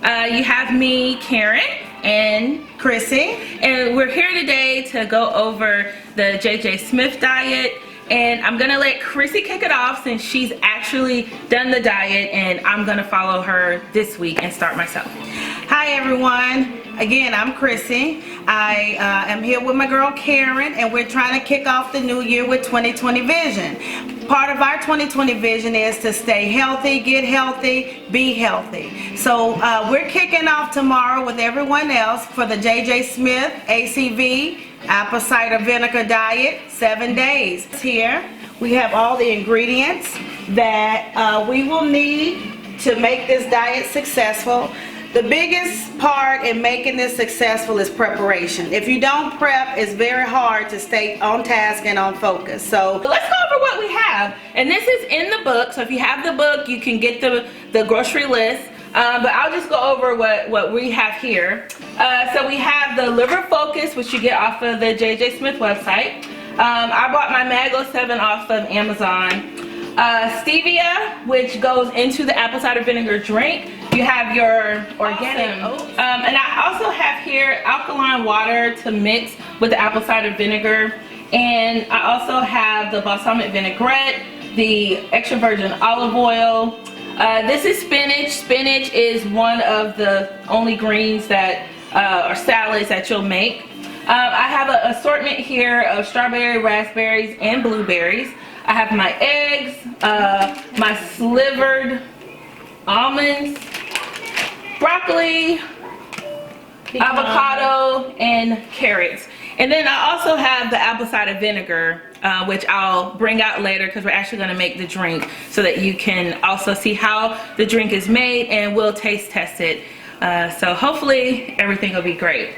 You have me, Karen, and Chrissy, and we're here today to go over the JJ Smith diet. And I'm gonna let Chrissy kick it off since she's actually done the diet, and I'm gonna follow her this week and start myself. hi everyone. Again, I'm Chrissy. I am here with my girl Karen, and we're trying to kick off the new year with 2020 vision. Part of our 2020 vision is to stay healthy, get healthy, be healthy. So we're kicking off tomorrow with everyone else for the JJ Smith ACV apple cider vinegar diet, 7 days. Here we have all the ingredients that we will need to make this diet successful. The biggest part in making this successful is preparation. If you don't prep, it's very hard to stay on task and on focus. So let's go over what we have. And this is in the book, so if you have the book, you can get the grocery list. But I'll just go over what we have here. So we have the liver focus, which you get off of the JJ Smith website. I bought my Mango 7 off of Amazon. Stevia, which goes into the apple cider vinegar drink. You have your organic oats. And I also have here alkaline water to mix with the apple cider vinegar. And I also have the balsamic vinaigrette, the extra virgin olive oil. This is spinach. Spinach is one of the only greens that or salads that you'll make. I have an assortment here of strawberry, raspberries, and blueberries. I have my eggs, my slivered almonds, broccoli, avocado, and carrots. And then I also have the apple cider vinegar, which I'll bring out later because we're actually going to make the drink so that you can also see how the drink is made, and we'll taste test it. So hopefully everything will be great.